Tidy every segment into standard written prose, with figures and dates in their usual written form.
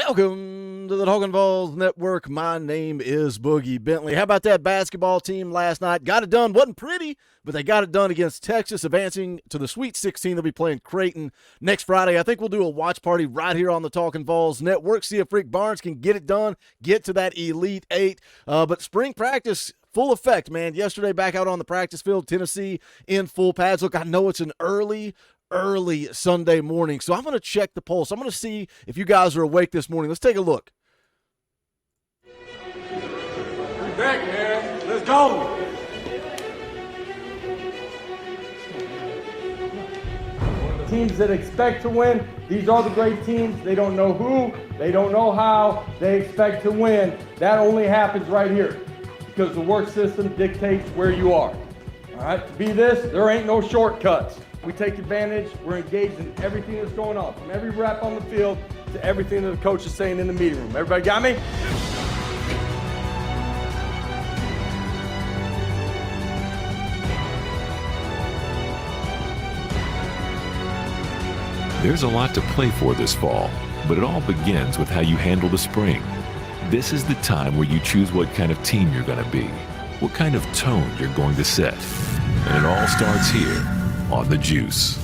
Welcome to the Talkin VAWLS Network. My name is Boogie Bentley. How about that basketball team last night? Got it done. Wasn't pretty, but they got it done against Texas, advancing to the Sweet 16. They'll be playing Creighton next Friday. I think we'll do a watch party right here on the Talkin VAWLS Network. See if Rick Barnes can get it done, get to that Elite Eight. But spring practice, full effect, man. Yesterday, back out on the practice field, Tennessee in full pads. Look, I know it's an early Sunday morning, so I'm going to check the pulse. I'm going to see if you guys are awake this morning. Let's take a look. We're back, man. Let's go. Teams that expect to win, these are the great teams. They don't know who, they don't know how, they expect to win. That only happens right here because the work system dictates where you are. All right, to be this, there ain't no shortcuts. We take advantage, we're engaged in everything that's going on, from every rep on the field to everything that the coach is saying in the meeting room. Everybody got me? There's a lot to play for this fall, but it all begins with how you handle the spring. This is the time where you choose what kind of team you're going to be, what kind of tone you're going to set. And it all starts here on The Juice.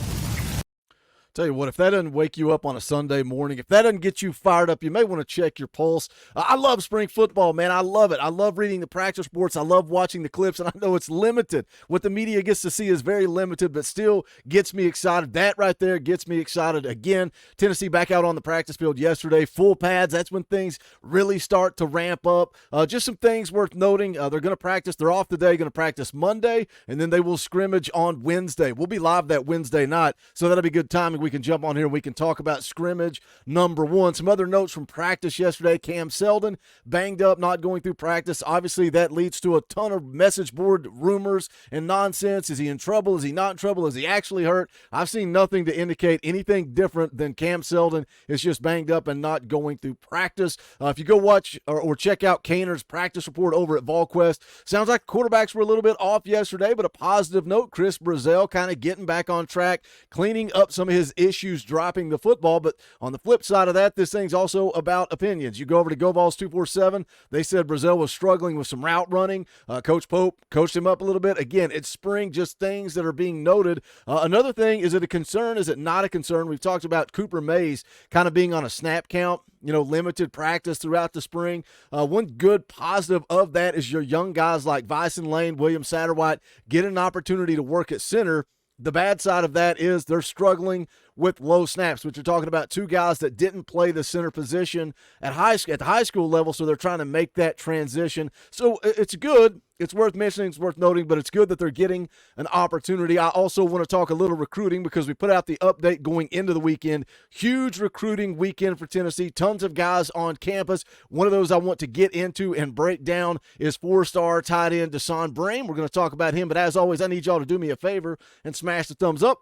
Tell you what, if that doesn't wake you up on a Sunday morning, if that doesn't get you fired up, you may want to check your pulse. I love spring football, man. I love it. I love reading the practice reports. I love watching the clips, and I know it's limited. What the media gets to see is very limited, but still gets me excited. That right there gets me excited. Again, Tennessee back out on the practice field yesterday. Full pads. That's when things really start to ramp up. Just some things worth noting. They're going to practice. They're off today, going to practice Monday, and then they will scrimmage on Wednesday. We'll be live that Wednesday night, so that'll be good timing. We can jump on here and we can talk about scrimmage number one. Some other notes from practice yesterday. Cam Seldon banged up, not going through practice. Obviously, that leads to a ton of message board rumors and nonsense. Is he in trouble? Is he not in trouble? Is he actually hurt? I've seen nothing to indicate anything different than Cam Seldon is just banged up and not going through practice. If you go watch or check out Kaner's practice report over at VolQuest, sounds like quarterbacks were a little bit off yesterday, but a positive note. Chris Brazzell kind of getting back on track, cleaning up some of his issues dropping the football. But on the flip side of that, this thing's also about opinions. You go over to GoVols 247, they said Brazzell was struggling with some route running. Coach Pope coached him up a little bit. Again, it's spring, just things that are being noted. Another thing, is it a concern? Is it not a concern? We've talked about Cooper Mays kind of being on a snap count, limited practice throughout the spring. One good positive of that is your young guys like Vyson Lane, William Satterwhite get an opportunity to work at center. The bad side of that is they're struggling with low snaps, which you're talking about two guys that didn't play the center position at the high school level, so they're trying to make that transition. So it's good. It's worth mentioning. It's worth noting, but it's good that they're getting an opportunity. I also want to talk a little recruiting because we put out the update going into the weekend. Huge recruiting weekend for Tennessee. Tons of guys on campus. One of those I want to get into and break down is four-star tight end Deshaun Brame. We're going to talk about him, but as always, I need y'all to do me a favor and smash the thumbs up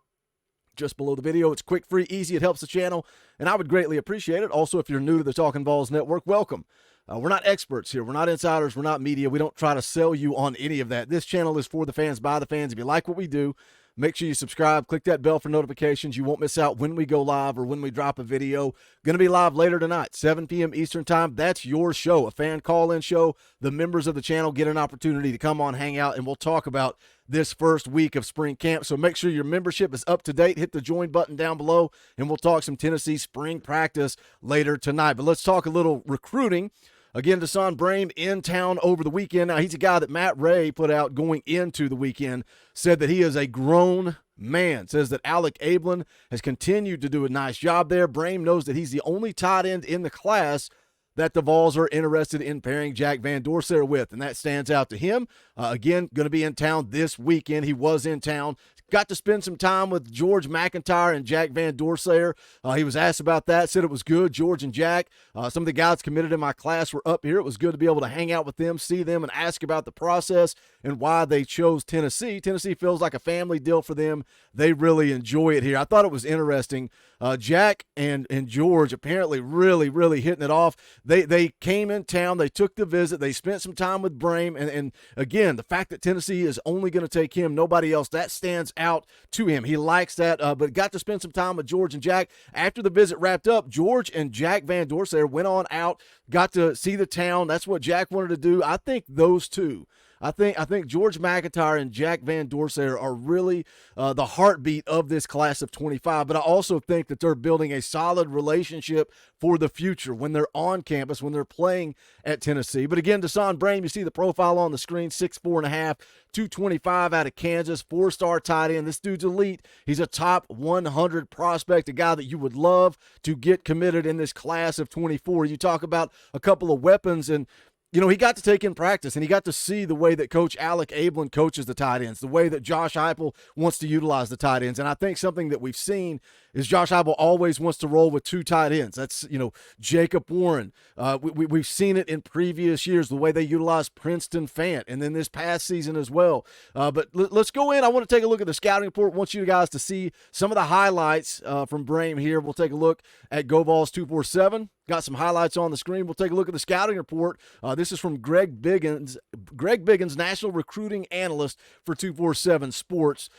just below the video. It's quick, free, easy. It helps the channel, and I would greatly appreciate it. Also, if you're new to the Talkin VAWLS Network, welcome. We're not experts here. We're not insiders. We're not media. We don't try to sell you on any of that. This channel is for the fans, by the fans. If you like what we do, make sure you subscribe. Click that bell for notifications. You won't miss out when we go live or when we drop a video. Going to be live later tonight, 7 p.m. Eastern time. That's your show, a fan call-in show. The members of the channel get an opportunity to come on, hang out, and we'll talk about this first week of spring camp. So make sure your membership is up to date. Hit the join button down below, and we'll talk some Tennessee spring practice later tonight. But let's talk a little recruiting. Again, Deshaun Brame in town over the weekend. Now, he's a guy that Matt Ray put out going into the weekend, said that he is a grown man, says that Alec Ablin has continued to do a nice job there. Brame knows that he's the only tight end in the class that the Vols are interested in pairing Jack Van Dorsey with, and that stands out to him. Again, going to be in town this weekend. He was in town. Got to spend some time with George McIntyre and Jack Van Dorsey. He was asked about that, said it was good. George and Jack, some of the guys committed in my class were up here. It was good to be able to hang out with them, see them, and ask about the process and why they chose Tennessee. Tennessee feels like a family deal for them. They really enjoy it here. I thought it was interesting. Jack and George apparently really hitting it off. They came in town. They took the visit. They spent some time with Brame. And again, the fact that Tennessee is only going to take him, nobody else, that stands out to him. He likes that, but got to spend some time with George and Jack. After the visit wrapped up, George and Jack Van Dorsey went on out, got to see the town. That's what Jack wanted to do. I think those two, I think George McIntyre and Jack Van Dorsey are really the heartbeat of this class of 25, but I also think that they're building a solid relationship for the future when they're on campus, when they're playing at Tennessee. But again, Deshaun Brame, you see the profile on the screen, 6'4.5", 225 out of Kansas, 4-star tight end. This dude's elite. He's a top 100 prospect, a guy that you would love to get committed in this class of 24. You talk about a couple of weapons, and you know, he got to take in practice, and he got to see the way that Coach Alec Ablin coaches the tight ends, the way that Josh Heupel wants to utilize the tight ends. And I think something that we've seen is Josh Heupel always wants to roll with two tight ends. That's, you know, Jacob Warren. We've seen it in previous years, the way they utilize Princeton Fant, and then this past season as well. But let's go in. I want to take a look at the scouting report. I want you guys to see some of the highlights from Brame here. We'll take a look at Go Vols 247. Got some highlights on the screen. We'll take a look at the scouting report. This is from Greg Biggins. Greg Biggins, National Recruiting Analyst for 247 Sports.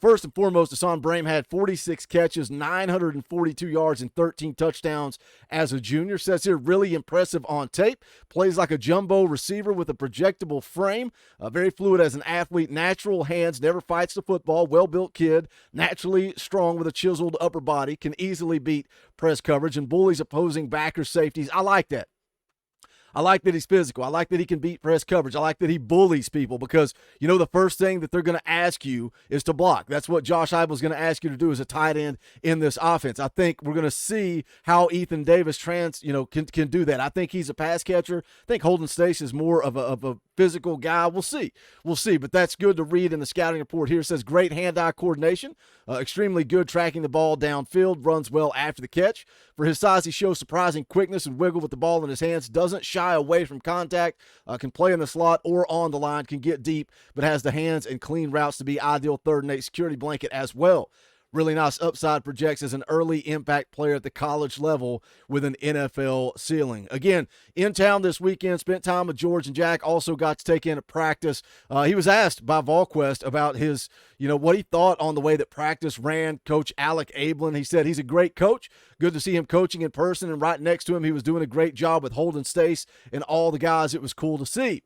First and foremost, Deshaun Brame had 46 catches, 942 yards, and 13 touchdowns as a junior. Says here, really impressive on tape. Plays like a jumbo receiver with a projectable frame. Very fluid as an athlete. Natural hands, never fights the football. Well-built kid. Naturally strong with a chiseled upper body. Can easily beat press coverage and bullies opposing backers, safeties. I like that. I like that he's physical. I like that he can beat press coverage. I like that he bullies people because, you know, the first thing that they're going to ask you is to block. That's what Josh Heupel is going to ask you to do as a tight end in this offense. I think we're going to see how Ethan Davis can do that. I think he's a pass catcher. I think Holden Stace is more of a physical guy. We'll see. But that's good to read in the scouting report here. It says great hand-eye coordination, extremely good tracking the ball downfield, runs well after the catch. For his size, he shows surprising quickness and wiggle with the ball in his hands, doesn't shy away from contact, can play in the slot or on the line, can get deep, but has the hands and clean routes to be ideal third and eight security blanket as well. Really nice upside, projects as an early impact player at the college level with an NFL ceiling. Again, in town this weekend, spent time with George and Jack, also got to take in a practice. He was asked by VolQuest about his, what he thought on the way that practice ran. Coach Alec Ablin, he said he's a great coach. Good to see him coaching in person, and right next to him, he was doing a great job with Holden Stace and all the guys. It was cool to see.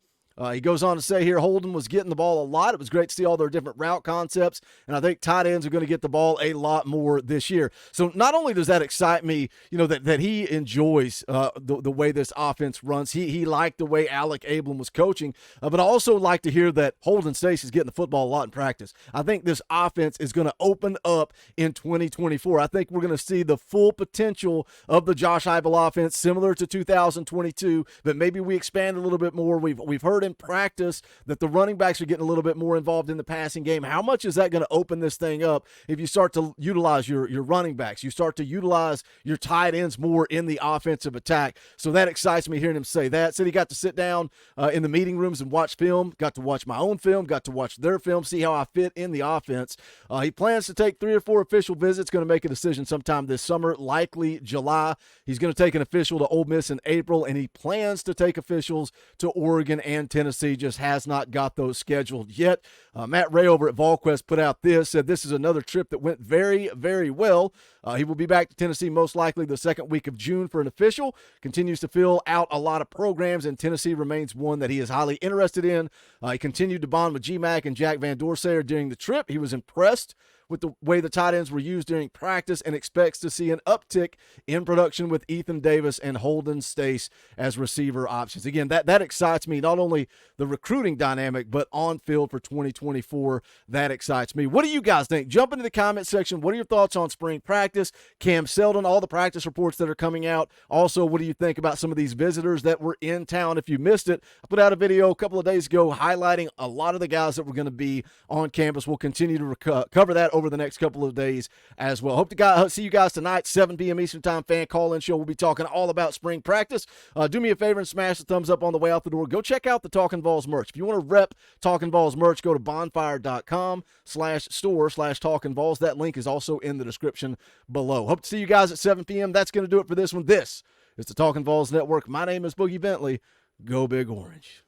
He goes on to say here, Holden was getting the ball a lot. It was great to see all their different route concepts, and I think tight ends are going to get the ball a lot more this year. So not only does that excite me, that he enjoys the way this offense runs. He liked the way Alec Ablin was coaching, but I also like to hear that Holden Stace is getting the football a lot in practice. I think this offense is going to open up in 2024. I think we're going to see the full potential of the Josh Heupel offense, similar to 2022, but maybe we expand a little bit more. We've heard in practice that the running backs are getting a little bit more involved in the passing game. How much is that going to open this thing up if you start to utilize your running backs? You start to utilize your tight ends more in the offensive attack. So that excites me hearing him say that. Said he got to sit down in the meeting rooms and watch film, got to watch my own film, got to watch their film, see how I fit in the offense. He plans to take 3 or 4 official visits, going to make a decision sometime this summer, likely July. He's going to take an official to Ole Miss in April, and he plans to take officials to Oregon and Tennessee, just has not got those scheduled yet. Matt Ray over at VolQuest put out said this is another trip that went very, very well. He will be back to Tennessee most likely the second week of June for an official. Continues to fill out a lot of programs, and Tennessee remains one that he is highly interested in. He continued to bond with G-Mac and Jack Van Dorsey during the trip. He was impressed with the way the tight ends were used during practice and expects to see an uptick in production with Ethan Davis and Holden Stace as receiver options. Again, that excites me, not only the recruiting dynamic, but on field for 2024. That excites me. What do you guys think? Jump into the comment section. What are your thoughts on spring practice? Cam Seldon, all the practice reports that are coming out. Also, what do you think about some of these visitors that were in town? If you missed it, I put out a video a couple of days ago highlighting a lot of the guys that were going to be on campus. We'll continue to cover that over the next couple of days as well. Hope to see you guys tonight, 7 p.m. Eastern Time fan call-in show. We'll be talking all about spring practice. Do me a favor and smash the thumbs up on the way out the door. Go check out the Talkin VAWLS merch. If you want to rep Talkin VAWLS merch, go to bonfire.com/store/Talkin VAWLS. That link is also in the description below. Hope to see you guys at 7 p.m. That's going to do it for this one. This is the Talkin VAWLS Network. My name is Boogie Bentley. Go Big Orange.